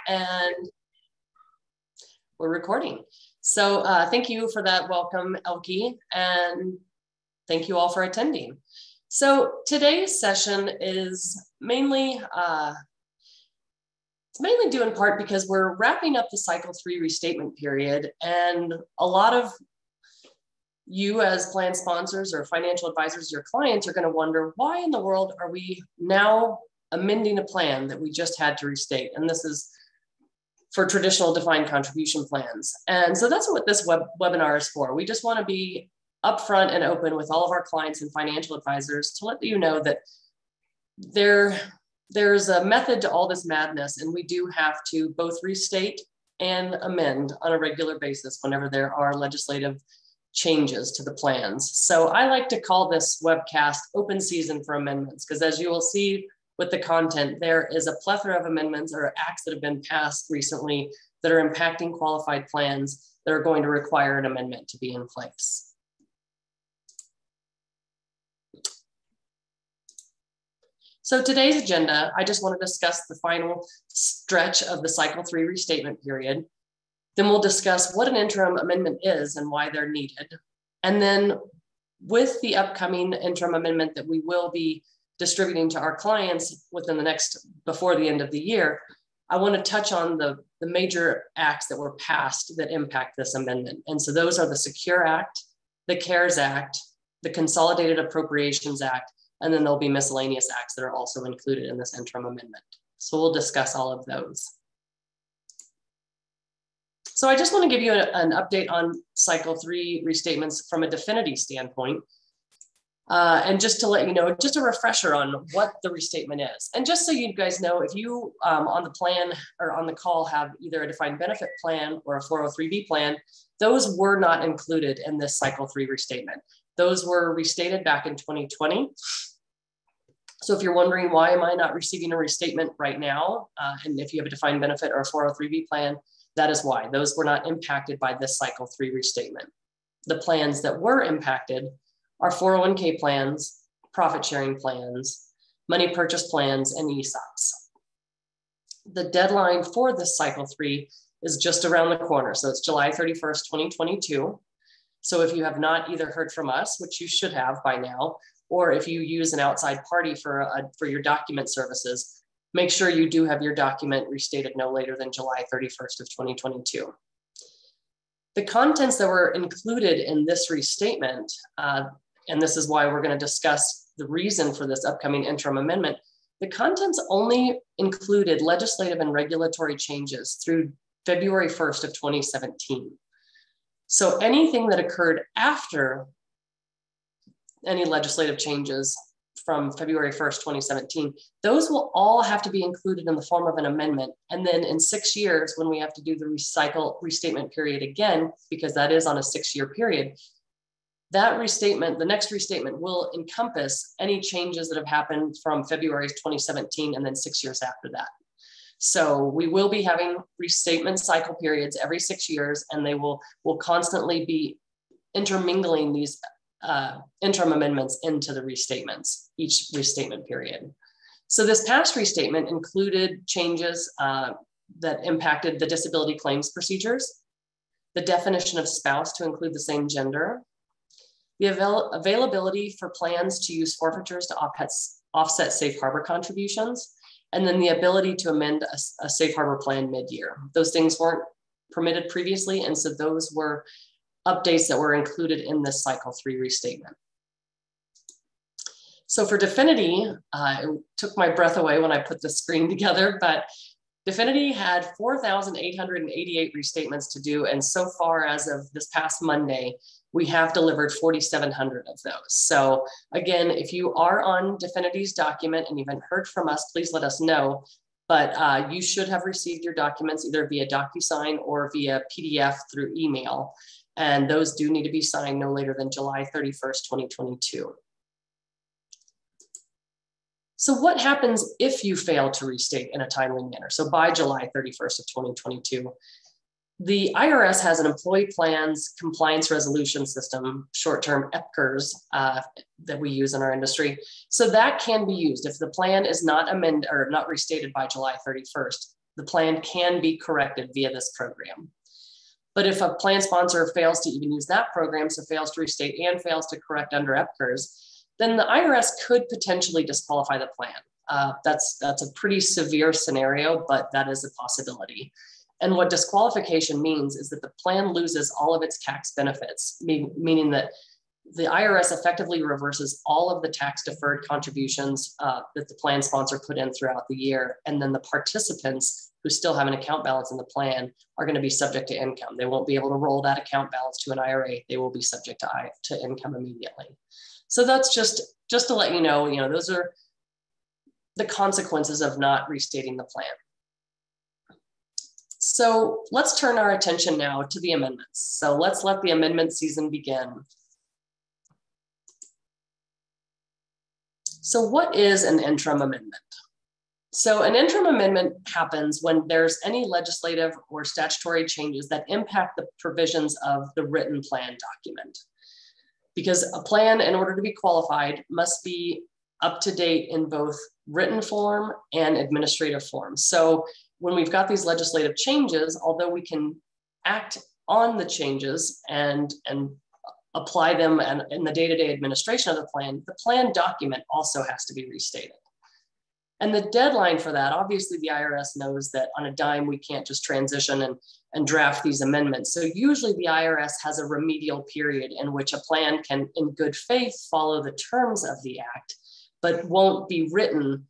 and we're recording. So thank you for that welcome, Elke, and thank you all for attending. So today's session is mainly due in part because we're wrapping up the Cycle 3 restatement period, and a lot of you as plan sponsors or financial advisors, your clients are going to wonder, why in the world are we now amending a plan that we just had to restate? And this is for traditional defined contribution plans. And so that's what this webinar is for. We just want to be upfront and open with all of our clients and financial advisors to let you know that there's a method to all this madness, and we do have to both restate and amend on a regular basis whenever there are legislative changes to the plans. So I like to call this webcast open season for amendments, because as you will see with the content, there is a plethora of amendments or acts that have been passed recently that are impacting qualified plans that are going to require an amendment to be in place. So today's agenda, I just want to discuss the final stretch of the Cycle 3 restatement period. Then we'll discuss what an interim amendment is and why they're needed. And then with the upcoming interim amendment that we will be distributing to our clients before the end of the year, I want to touch on the major acts that were passed that impact this amendment. And so those are the Secure Act, the CARES Act, the Consolidated Appropriations Act, and then there'll be miscellaneous acts that are also included in this interim amendment. So we'll discuss all of those. So I just want to give you an update on Cycle 3 restatements from a Definiti standpoint. And just to let you know, just a refresher on what the restatement is. And just so you guys know, if you on the plan or on the call have either a defined benefit plan or a 403B plan, those were not included in this Cycle 3 restatement. Those were restated back in 2020. So if you're wondering, why am I not receiving a restatement right now? And if you have a defined benefit or a 403B plan, that is why. Those were not impacted by this Cycle 3 restatement. The plans that were impacted are 401k plans, profit sharing plans, money purchase plans, and ESOPs. The deadline for this Cycle 3 is just around the corner. So it's July 31st, 2022. So if you have not either heard from us, which you should have by now, or if you use an outside party for your document services, make sure you do have your document restated no later than July 31st of 2022. The contents that were included in this restatement, and this is why we're going to discuss the reason for this upcoming interim amendment, the contents only included legislative and regulatory changes through February 1st of 2017. So anything that occurred after any legislative changes from February 1st, 2017, those will all have to be included in the form of an amendment. And then in 6 years, when we have to do the restatement period again, because that is on a 6-year period, that restatement, the next restatement, will encompass any changes that have happened from February 2017 and then 6 years after that. So we will be having restatement cycle periods every 6 years, and they will constantly be intermingling these interim amendments into the restatements, each restatement period. So this past restatement included changes that impacted the disability claims procedures, the definition of spouse to include the same gender, the availability for plans to use forfeitures to offset safe harbor contributions, and then the ability to amend a safe harbor plan mid-year. Those things weren't permitted previously, and so those were updates that were included in this Cycle 3 restatement. So for Definiti, it took my breath away when I put the screen together, but Definiti had 4,888 restatements to do, and so far as of this past Monday, we have delivered 4,700 of those. So again, if you are on Definiti's document and you haven't heard from us, please let us know. But you should have received your documents either via DocuSign or via PDF through email. And those do need to be signed no later than July 31st, 2022. So what happens if you fail to restate in a timely manner? So by July 31st of 2022, the IRS has an employee plans compliance resolution system, short-term EPCRs, that we use in our industry. So that can be used if the plan is not amended or not restated by July 31st. the plan can be corrected via this program. But if a plan sponsor fails to even use that program, so fails to restate and fails to correct under EPCRs, then the IRS could potentially disqualify the plan. That's a pretty severe scenario, but that is a possibility. And what disqualification means is that the plan loses all of its tax benefits, meaning that the IRS effectively reverses all of the tax deferred contributions that the plan sponsor put in throughout the year. And then the participants who still have an account balance in the plan are going to be subject to income. They won't be able to roll that account balance to an IRA. They will be subject to income immediately. So that's just to let you know, those are the consequences of not restating the plan. So let's turn our attention now to the amendments. So let's let the amendment season begin. So what is an interim amendment? So an interim amendment happens when there's any legislative or statutory changes that impact the provisions of the written plan document. Because a plan, in order to be qualified, must be up to date in both written form and administrative form. So when we've got these legislative changes, although we can act on the changes and apply them in the day-to-day administration of the plan document also has to be restated. And the deadline for that, obviously the IRS knows that on a dime, we can't just transition and draft these amendments. So usually the IRS has a remedial period in which a plan can, in good faith, follow the terms of the act, but won't be written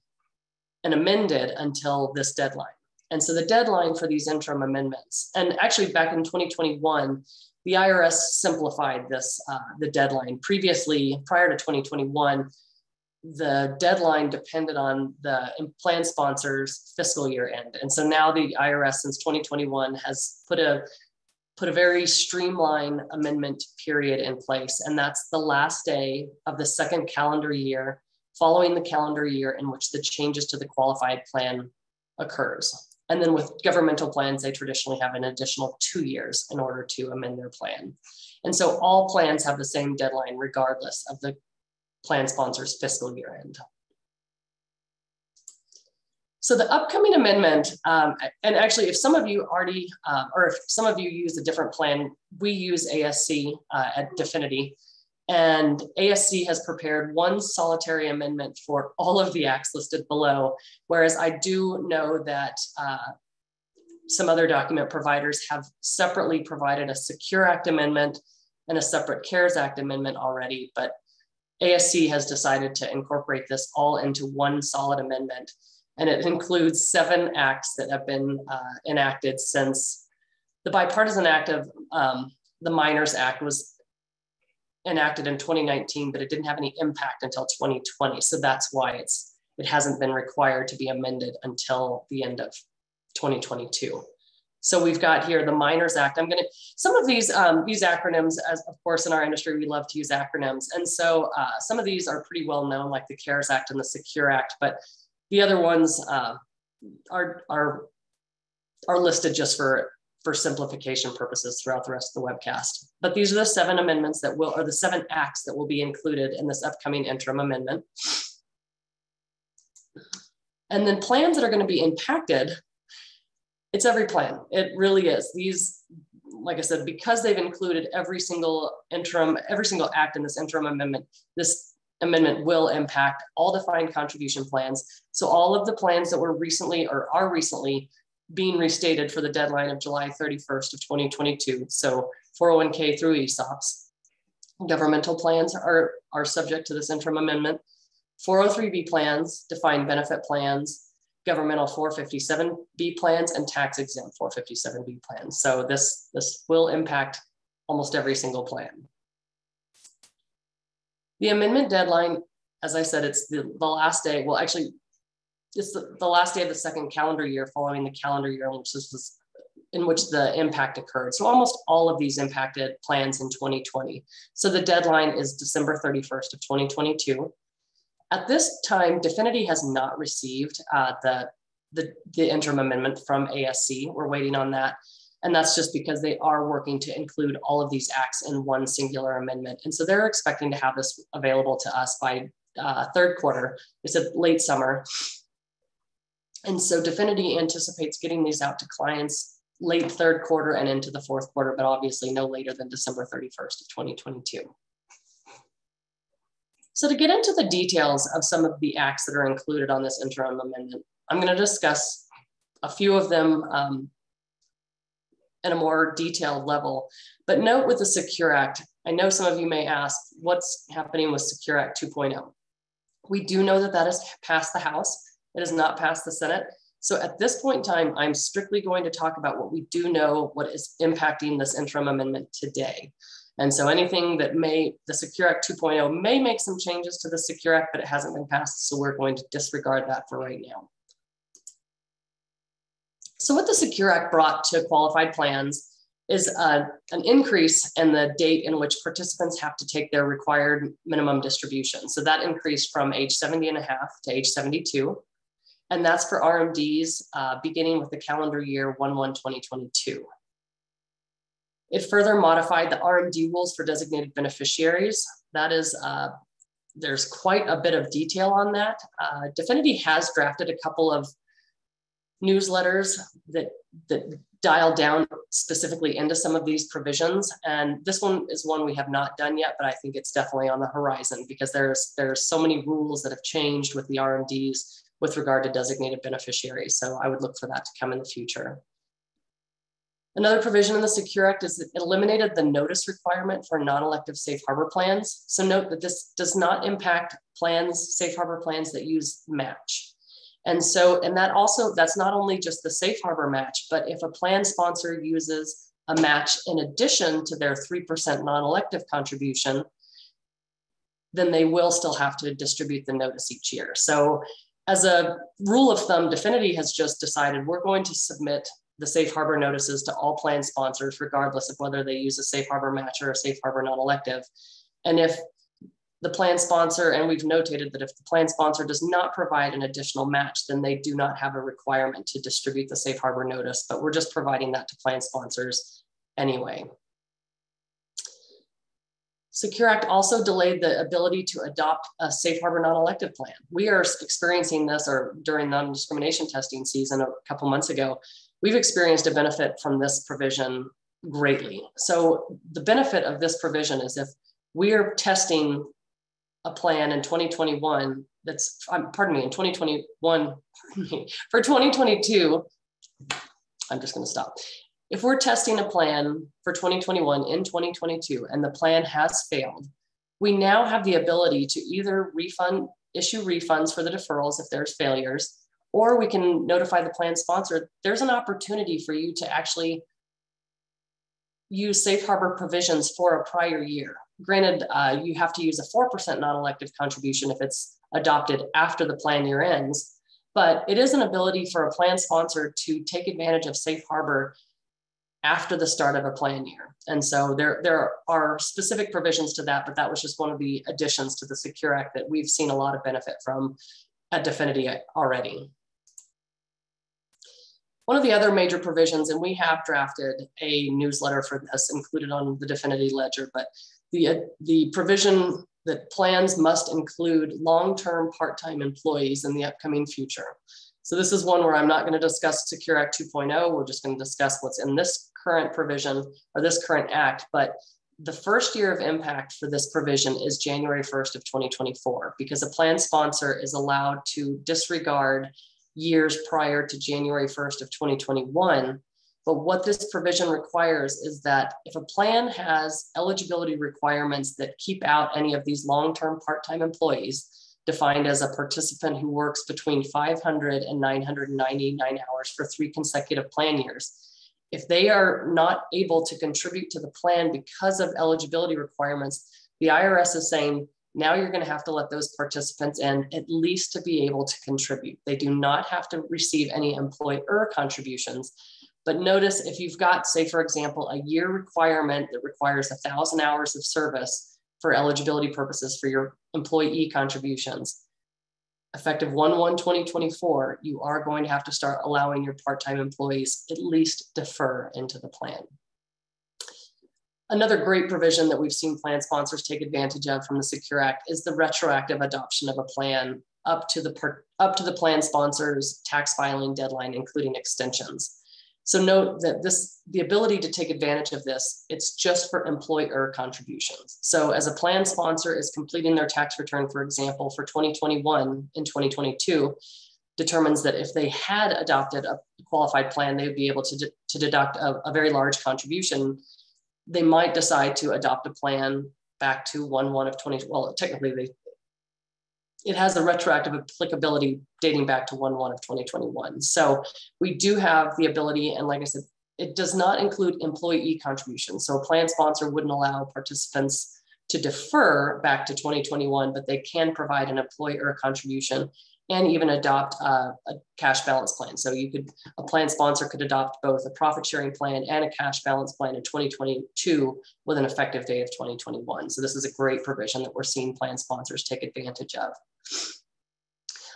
and amended until this deadline. And so the deadline for these interim amendments, and actually back in 2021, the IRS simplified this, the deadline. Previously, prior to 2021, the deadline depended on the plan sponsor's fiscal year end. And so now the IRS since 2021 has put a very streamlined amendment period in place. And that's the last day of the second calendar year following the calendar year in which the changes to the qualified plan occurs. And then with governmental plans, they traditionally have an additional 2 years in order to amend their plan. And so all plans have the same deadline regardless of the plan sponsor's fiscal year end. So the upcoming amendment, and actually if some of you already, or if some of you use a different plan, we use ASC at Definiti. And ASC has prepared one solitary amendment for all of the acts listed below, whereas I do know that some other document providers have separately provided a Secure Act amendment and a separate CARES Act amendment already, but ASC has decided to incorporate this all into one solid amendment. And it includes 7 acts that have been enacted since the Bipartisan Act of the Minors Act was enacted in 2019, but it didn't have any impact until 2020. So that's why it hasn't been required to be amended until the end of 2022. So we've got here the Minors Act. Some of these acronyms, as of course in our industry, we love to use acronyms. And so some of these are pretty well known, like the CARES Act and the Secure Act, but the other ones are listed just for simplification purposes throughout the rest of the webcast. But these are the 7 amendments or the 7 acts that will be included in this upcoming interim amendment. And then plans that are going to be impacted, it's every plan. It really is. These, like I said, because they've included every single act in this interim amendment, this amendment will impact all defined contribution plans. So all of the plans that were recently or are recently being restated for the deadline of July 31st of 2022. So 401k through ESOPs. Governmental plans are subject to this interim amendment. 403B plans, defined benefit plans, governmental 457B plans, and tax exempt 457B plans. So this will impact almost every single plan. The amendment deadline, as I said, it's the last day. Well, actually, it's the last day of the second calendar year following the calendar year in which the impact occurred. So almost all of these impacted plans in 2020. So the deadline is December 31st of 2022. At this time, Definiti has not received the interim amendment from ASC. We're waiting on that. And that's just because they are working to include all of these acts in one singular amendment. And so they're expecting to have this available to us by third quarter. It's a late summer. And so Definiti anticipates getting these out to clients late third quarter and into the fourth quarter, but obviously no later than December 31st of 2022. So to get into the details of some of the acts that are included on this interim amendment, I'm going to discuss a few of them at a more detailed level. But note with the Secure Act, I know some of you may ask, what's happening with Secure Act 2.0? We do know that that has passed the House. It has not passed the Senate. So at this point in time, I'm strictly going to talk about what we do know, what is impacting this interim amendment today. And so anything that the Secure Act 2.0 may make some changes to the Secure Act, but it hasn't been passed. So we're going to disregard that for right now. So what the Secure Act brought to qualified plans is an increase in the date in which participants have to take their required minimum distribution. So that increased from age 70 and a half to age 72. And that's for RMDs beginning with the calendar year 1/1/2022. It further modified the RMD rules for designated beneficiaries. That is, there's quite a bit of detail on that. Definiti has drafted a couple of newsletters that dial down specifically into some of these provisions. And this one is one we have not done yet, but I think it's definitely on the horizon because there's so many rules that have changed with the RMDs with regard to designated beneficiaries. So I would look for that to come in the future. Another provision in the Secure Act is that it eliminated the notice requirement for non-elective safe harbor plans. So note that this does not impact plans, safe harbor plans that use match. And that's not only just the safe harbor match, but if a plan sponsor uses a match in addition to their 3% non-elective contribution, then they will still have to distribute the notice each year. So as a rule of thumb, Definiti has just decided we're going to submit the safe harbor notices to all plan sponsors, regardless of whether they use a safe harbor match or a safe harbor non-elective. And if the plan sponsor, and we've notated that if the plan sponsor does not provide an additional match, then they do not have a requirement to distribute the safe harbor notice, but we're just providing that to plan sponsors anyway. Secure Act also delayed the ability to adopt a safe harbor non-elective plan. We are experiencing this, or during non-discrimination testing season a couple months ago, we've experienced a benefit from this provision greatly. So the benefit of this provision is if we are testing a plan in 2021, in 2021, for 2022, I'm just gonna stop. If we're testing a plan for 2021 in 2022 and the plan has failed, we now have the ability to either issue refunds for the deferrals if there's failures, or we can notify the plan sponsor, there's an opportunity for you to actually use safe harbor provisions for a prior year. Granted, you have to use a 4% non-elective contribution if it's adopted after the plan year ends, but it is an ability for a plan sponsor to take advantage of safe harbor after the start of a plan year. And so there are specific provisions to that, but that was just one of the additions to the Secure Act that we've seen a lot of benefit from at Definiti already. One of the other major provisions, and we have drafted a newsletter for this included on the Definiti ledger, but the provision that plans must include long-term part-time employees in the upcoming future. So this is one where I'm not going to discuss Secure Act 2.0. We're just going to discuss what's in this current provision or this current act. But the first year of impact for this provision is January 1st of 2024, because a plan sponsor is allowed to disregard years prior to January 1st of 2021. But what this provision requires is that if a plan has eligibility requirements that keep out any of these long-term part-time employees, defined as a participant who works between 500 and 999 hours for 3 consecutive plan years, if they are not able to contribute to the plan because of eligibility requirements, the IRS is saying, now you're going to have to let those participants in at least to be able to contribute. They do not have to receive any employer contributions. But notice if you've got, say, for example, a year requirement that requires 1,000 hours of service for eligibility purposes for your employee contributions, effective 1/1/2024, you are going to have to start allowing your part-time employees at least defer into the plan. Another great provision that we've seen plan sponsors take advantage of from the Secure Act is the retroactive adoption of a plan up to the plan sponsor's tax filing deadline, including extensions. So note that the ability to take advantage of this, it's just for employer contributions. So as a plan sponsor is completing their tax return, for example, for 2021 and 2022, determines that if they had adopted a qualified plan, they would be able to deduct a very large contribution. They might decide to adopt a plan back to 1/1 of 20. Well, technically, it has a retroactive applicability dating back to 1/1 of 2021. So we do have the ability, and like I said, it does not include employee contributions. So a plan sponsor wouldn't allow participants to defer back to 2021, but they can provide an employer contribution and even adopt a cash balance plan. So a plan sponsor could adopt both a profit sharing plan and a cash balance plan in 2022 with an effective date of 2021. So this is a great provision that we're seeing plan sponsors take advantage of.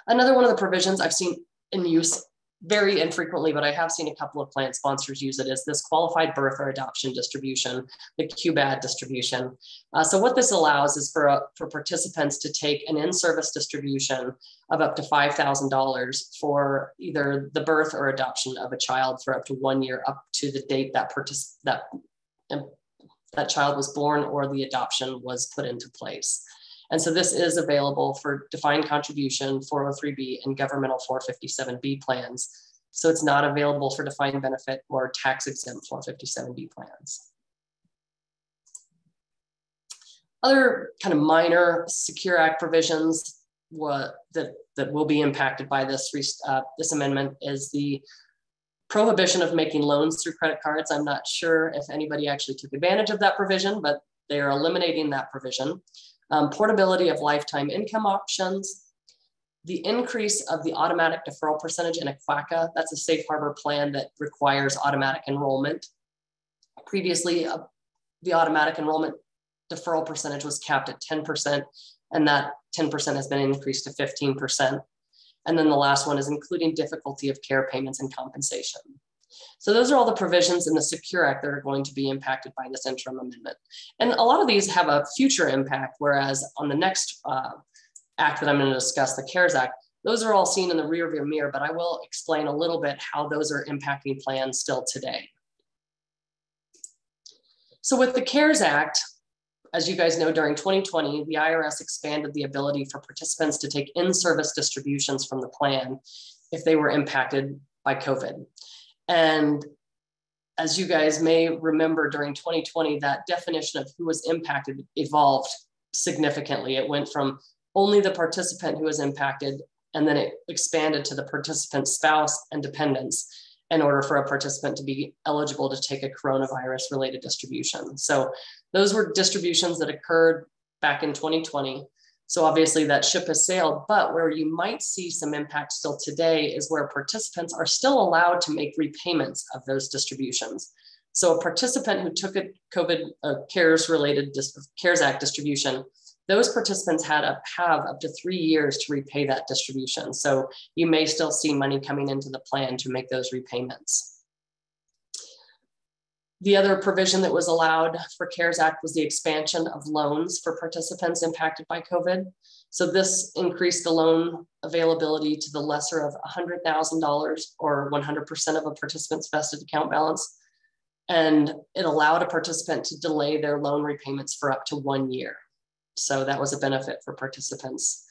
Another one of the provisions I've seen in use very infrequently, but I have seen a couple of plan sponsors use it, is this qualified birth or adoption distribution, the QBAD distribution. So what this allows is for participants to take an in-service distribution of up to $5,000 for either the birth or adoption of a child for up to 1 year, up to the date that child was born or the adoption was put into place. And so this is available for defined contribution, 403B, and governmental 457B plans. So it's not available for defined benefit or tax exempt 457B plans. Other kind of minor Secure Act provisions that will be impacted by this amendment is the prohibition of making loans through credit cards. I'm not sure if anybody actually took advantage of that provision, but they are eliminating that provision. Portability of lifetime income options, the increase of the automatic deferral percentage in a QACA. That's a safe harbor plan that requires automatic enrollment. Previously, the automatic enrollment deferral percentage was capped at 10%, and that 10% has been increased to 15%. And then the last one is including difficulty of care payments and compensation. So those are all the provisions in the Secure Act that are going to be impacted by this interim amendment. And a lot of these have a future impact, whereas on the next act that I'm going to discuss, the CARES Act, those are all seen in the rearview mirror, but I will explain a little bit how those are impacting plans still today. So with the CARES Act, as you guys know, during 2020, the IRS expanded the ability for participants to take in-service distributions from the plan if they were impacted by COVID. And as you guys may remember, during 2020, that definition of who was impacted evolved significantly. It went from only the participant who was impacted, and then it expanded to the participant's spouse and dependents in order for a participant to be eligible to take a coronavirus-related distribution. So those were distributions that occurred back in 2020. So obviously that ship has sailed, but where you might see some impact still today is where participants are still allowed to make repayments of those distributions. So a participant who took a COVID CARES Act distribution, those participants had to have up to 3 years to repay that distribution. So you may still see money coming into the plan to make those repayments. The other provision that was allowed for CARES Act was the expansion of loans for participants impacted by COVID. So this increased the loan availability to the lesser of $100,000 or 100% of a participant's vested account balance. And it allowed a participant to delay their loan repayments for up to 1 year. So that was a benefit for participants.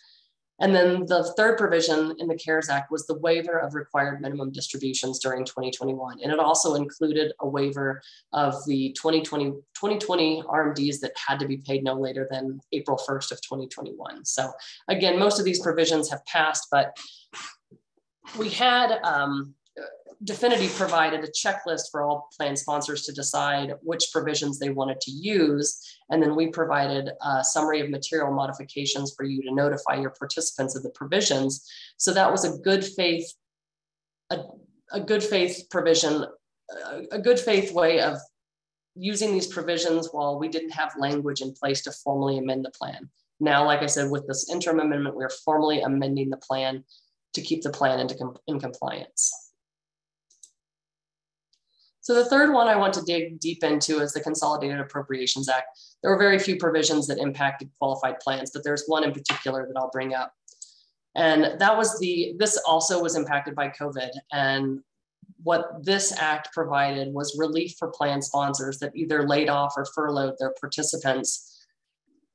And then the third provision in the CARES Act was the waiver of required minimum distributions during 2021. And it also included a waiver of the 2020 RMDs that had to be paid no later than April 1st of 2021. So again, most of these provisions have passed, but we had Definiti provided a checklist for all plan sponsors to decide which provisions they wanted to use. And then we provided a summary of material modifications for you to notify your participants of the provisions. So that was a good faith provision, a good faith way of using these provisions while we didn't have language in place to formally amend the plan. Now, like I said, with this interim amendment, we're formally amending the plan to keep the plan in compliance. So the third one I want to dig deep into is the Consolidated Appropriations Act. There were very few provisions that impacted qualified plans, but there's one in particular that I'll bring up. And that was this also was impacted by COVID. And what this act provided was relief for plan sponsors that either laid off or furloughed their participants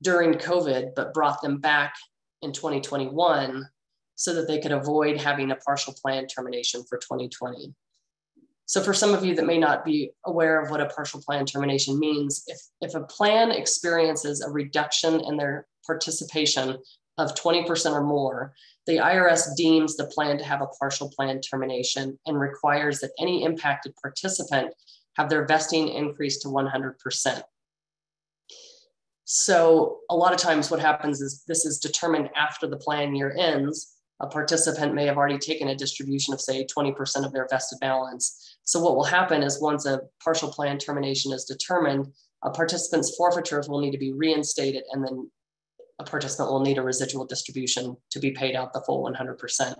during COVID, but brought them back in 2021 so that they could avoid having a partial plan termination for 2020. So for some of you that may not be aware of what a partial plan termination means, if a plan experiences a reduction in their participation of 20% or more, the IRS deems the plan to have a partial plan termination and requires that any impacted participant have their vesting increased to 100%. So a lot of times what happens is this is determined after the plan year ends. A participant may have already taken a distribution of, say, 20% of their vested balance. So what will happen is once a partial plan termination is determined, a participant's forfeitures will need to be reinstated, and then a participant will need a residual distribution to be paid out the full 100%.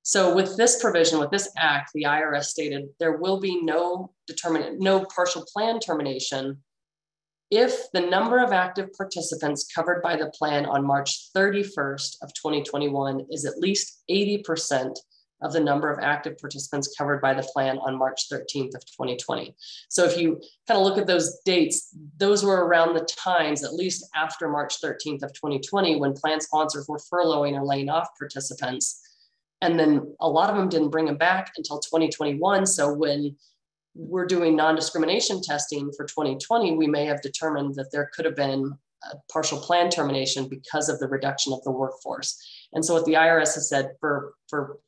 So with this provision, with this act, the IRS stated there will be no partial plan termination if the number of active participants covered by the plan on March 31st of 2021 is at least 80% of the number of active participants covered by the plan on March 13th of 2020. So if you kind of look at those dates, those were around the times, at least after March 13th of 2020, when plan sponsors were furloughing or laying off participants. And then a lot of them didn't bring them back until 2021. So when we're doing non-discrimination testing for 2020, we may have determined that there could have been a partial plan termination because of the reduction of the workforce. And so what the IRS has said for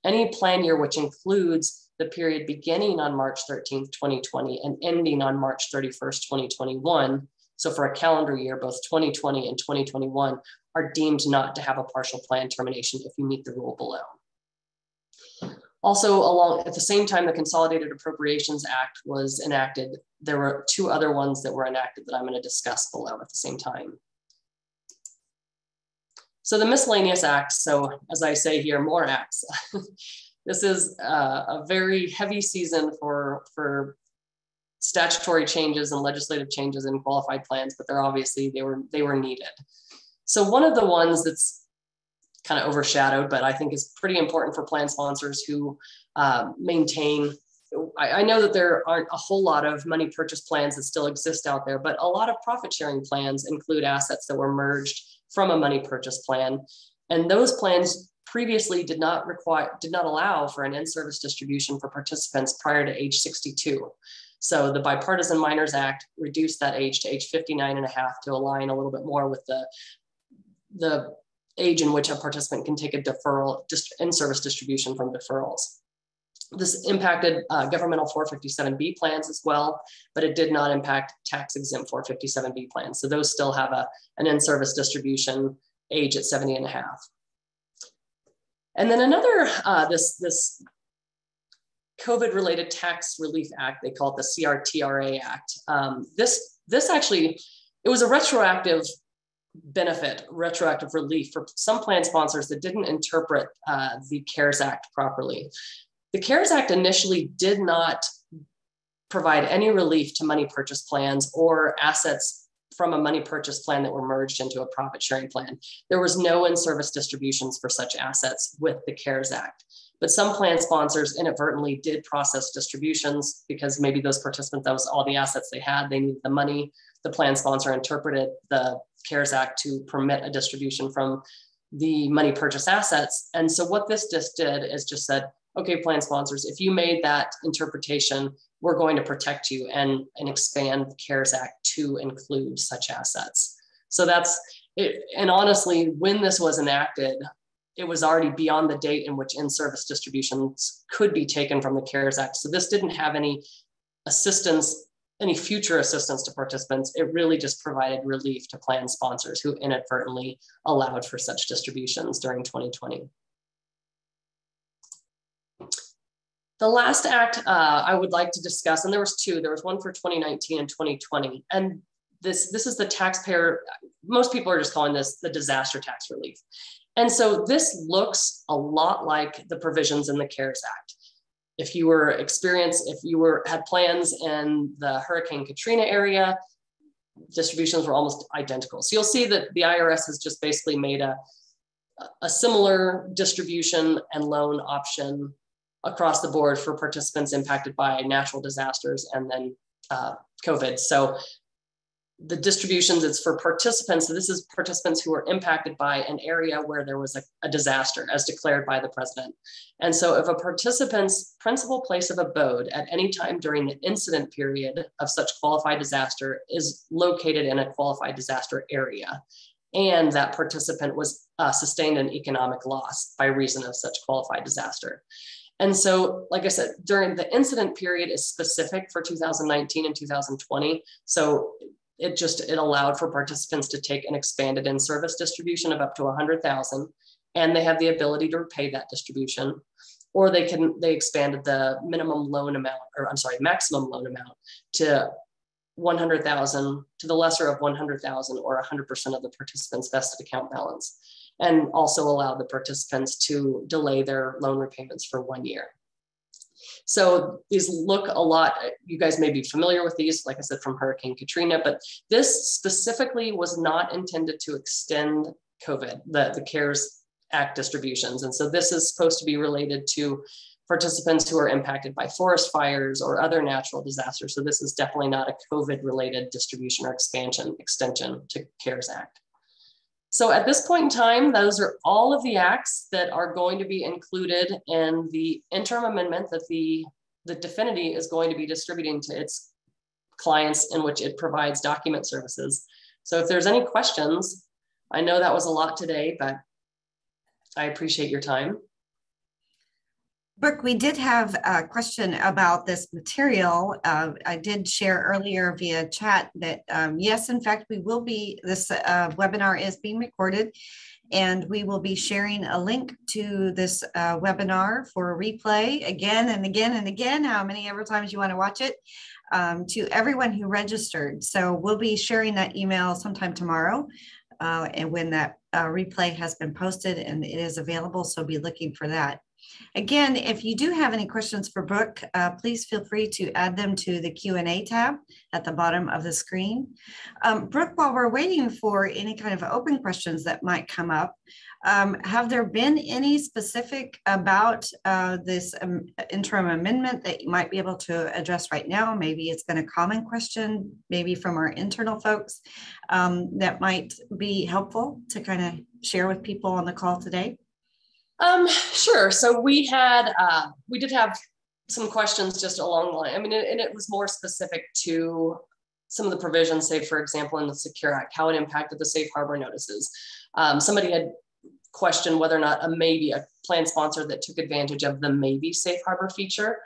any plan year, which includes the period beginning on March 13th, 2020 and ending on March 31st, 2021, so for a calendar year, both 2020 and 2021 are deemed not to have a partial plan termination if you meet the rule below. Also, at the same time the Consolidated Appropriations Act was enacted, there were two other ones that were enacted that I'm going to discuss below at the same time. So the Miscellaneous Act, so as I say here, more acts. This is a very heavy season for statutory changes and legislative changes in qualified plans, but they were needed. So one of the ones that's kind of overshadowed, but I think is pretty important for plan sponsors who maintain. I know that there aren't a whole lot of money purchase plans that still exist out there, but a lot of profit sharing plans include assets that were merged from a money purchase plan. And those plans previously did not allow for an in-service distribution for participants prior to age 62. So the Bipartisan Minors Act reduced that age to age 59 and a half to align a little bit more with the age in which a participant can take a deferral, in-service distribution from deferrals. This impacted governmental 457B plans as well, but it did not impact tax-exempt 457B plans. So those still have an in-service distribution age at 70 and a half. And then another, this COVID-related tax relief act, they call it the CRTRA Act. This actually, it was a retroactive benefit, retroactive relief for some plan sponsors that didn't interpret the CARES Act properly. The CARES Act initially did not provide any relief to money purchase plans or assets from a money purchase plan that were merged into a profit sharing plan. There was no in-service distributions for such assets with the CARES Act. But some plan sponsors inadvertently did process distributions because maybe those participants, that was all the assets they had, they needed the money. The plan sponsor interpreted the CARES Act to permit a distribution from the money purchase assets. And so what this just did is just said, okay, plan sponsors, if you made that interpretation, we're going to protect you and expand the CARES Act to include such assets. So that's it. And honestly, when this was enacted, it was already beyond the date in which in-service distributions could be taken from the CARES Act. So this didn't have any assistance, any future assistance to participants. It really just provided relief to plan sponsors who inadvertently allowed for such distributions during 2020. The last act I would like to discuss, and there was two, there was one for 2019 and 2020. And this is the taxpayer, most people are just calling this the disaster tax relief. And so this looks a lot like the provisions in the CARES Act. If you had plans in the Hurricane Katrina area, distributions were almost identical. So you'll see that the IRS has just basically made a a similar distribution and loan option across the board for participants impacted by natural disasters and then COVID. So the distributions, it's for participants. So this is participants who were impacted by an area where there was a disaster as declared by the president. And so if a participant's principal place of abode at any time during the incident period of such qualified disaster is located in a qualified disaster area, and that participant was sustained an economic loss by reason of such qualified disaster. And so, like I said, during the incident period is specific for 2019 and 2020. So it allowed for participants to take an expanded in-service distribution of up to 100,000, and they have the ability to repay that distribution, or they expanded the maximum loan amount to 100,000 to the lesser of 100,000 or 100% of the participants' vested account balance, and also allow the participants to delay their loan repayments for 1 year. So these look a lot, you guys may be familiar with these, like I said, from Hurricane Katrina, but this specifically was not intended to extend COVID, the CARES Act distributions. And so this is supposed to be related to participants who are impacted by forest fires or other natural disasters. So this is definitely not a COVID-related distribution or extension to CARES Act. So at this point in time, those are all of the acts that are going to be included in the interim amendment that the Definiti is going to be distributing to its clients, in which it provides document services. So if there's any questions, I know that was a lot today, but I appreciate your time. Brooke, we did have a question about this material. I did share earlier via chat that yes, in fact, this webinar is being recorded, and we will be sharing a link to this webinar for replay again and again and again, how many ever times you want to watch it, to everyone who registered. So we'll be sharing that email sometime tomorrow, and when that replay has been posted and it is available, so be looking for that. Again, if you do have any questions for Brooke, please feel free to add them to the Q&A tab at the bottom of the screen. Brooke, while we're waiting for any kind of open questions that might come up, have there been any specific about this interim amendment that you might be able to address right now? Maybe it's been a common question, maybe from our internal folks, that might be helpful to kind of share with people on the call today? Sure. So we did have some questions just along the line. I mean, and it was more specific to some of the provisions, say, for example, in the Secure Act, how it impacted the safe harbor notices. Somebody had questioned whether or not a plan sponsor that took advantage of the maybe safe harbor feature,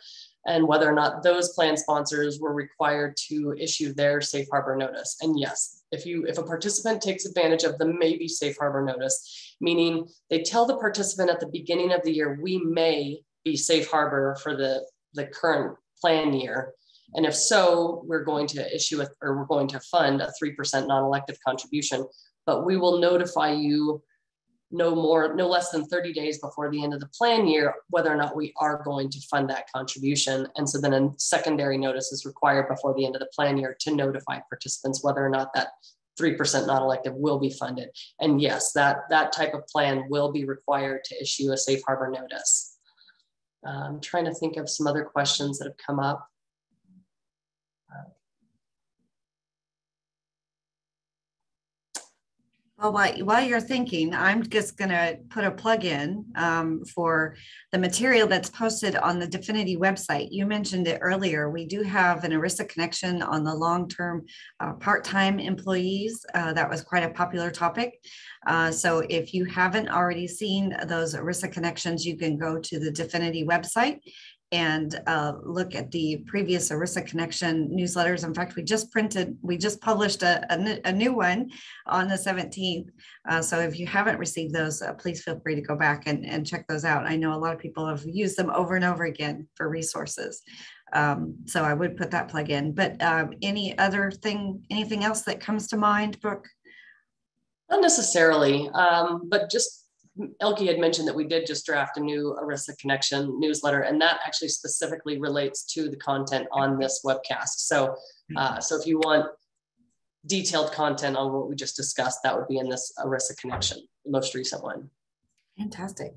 and whether or not those plan sponsors were required to issue their safe harbor notice. And yes, if a participant takes advantage of the maybe safe harbor notice, meaning they tell the participant at the beginning of the year, we may be safe harbor for the current plan year. And if so, we're going to we're going to fund a 3% non-elective contribution, but we will notify you no less than 30 days before the end of the plan year, whether or not we are going to fund that contribution. And so then a secondary notice is required before the end of the plan year to notify participants whether or not that 3% non-elective will be funded. And yes, that type of plan will be required to issue a safe harbor notice. I'm trying to think of some other questions that have come up. Well, while you're thinking, I'm just going to put a plug in for the material that's posted on the Definiti website. You mentioned it earlier. We do have an ERISA connection on the long-term part-time employees. That was quite a popular topic. So if you haven't already seen those ERISA connections, you can go to the Definiti website and look at the previous ERISA Connection newsletters. In fact, we just published a new one on the 17th. So if you haven't received those, please feel free to go back and check those out. I know a lot of people have used them over and over again for resources. So I would put that plug in. But anything else that comes to mind, Brooke? Not necessarily, but just Elke had mentioned that we did just draft a new ERISA Connection newsletter, and that actually specifically relates to the content on this webcast. So, so if you want detailed content on what we just discussed, that would be in this ERISA Connection, the most recent one. Fantastic.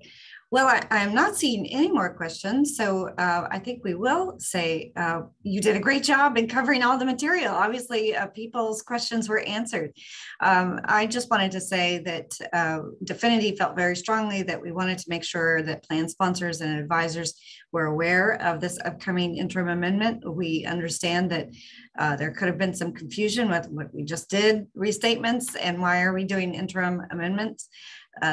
Well, I'm not seeing any more questions, so I think we will say you did a great job in covering all the material. Obviously, people's questions were answered. I just wanted to say that Definiti felt very strongly that we wanted to make sure that plan sponsors and advisors were aware of this upcoming interim amendment. We understand that there could have been some confusion with what we just did, restatements, and why are we doing interim amendments.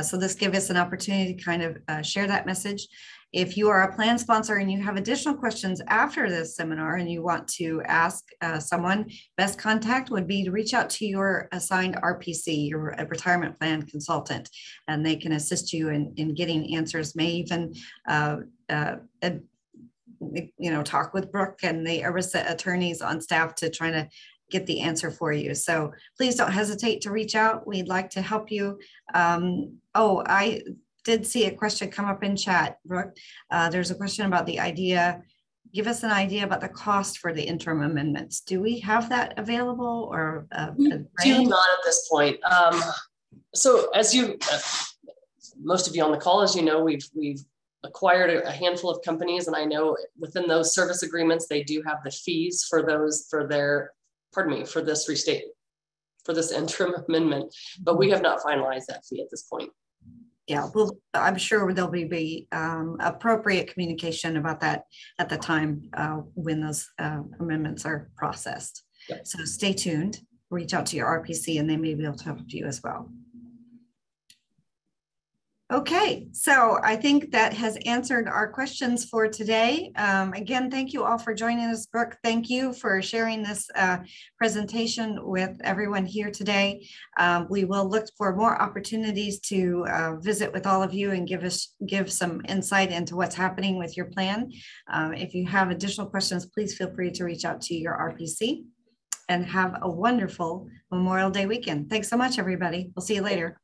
So this gives us an opportunity to kind of share that message. If you are a plan sponsor and you have additional questions after this seminar and you want to ask someone, best contact would be to reach out to your assigned RPC, your retirement plan consultant, and they can assist you in getting answers, may even talk with Brooke and the ERISA attorneys on staff to try to get the answer for you. So please don't hesitate to reach out. We'd like to help you. I did see a question come up in chat, Brooke. There's a question about the idea. Give us an idea about the cost for the interim amendments. Do we have that available, or we do not at this point? So as you, most of you on the call, as you know, we've acquired a handful of companies, and I know within those service agreements, they do have the fees for those, for this restatement, for this interim amendment, but we have not finalized that fee at this point. Yeah, well, I'm sure there'll be appropriate communication about that at the time when those amendments are processed. Yep. So stay tuned, reach out to your RPC and they may be able to help you as well. Okay, so I think that has answered our questions for today. Again, thank you all for joining us. Brooke, thank you for sharing this presentation with everyone here today. We will look for more opportunities to visit with all of you and give some insight into what's happening with your plan. If you have additional questions, please feel free to reach out to your RPC, and have a wonderful Memorial Day weekend. Thanks so much, everybody. We'll see you later.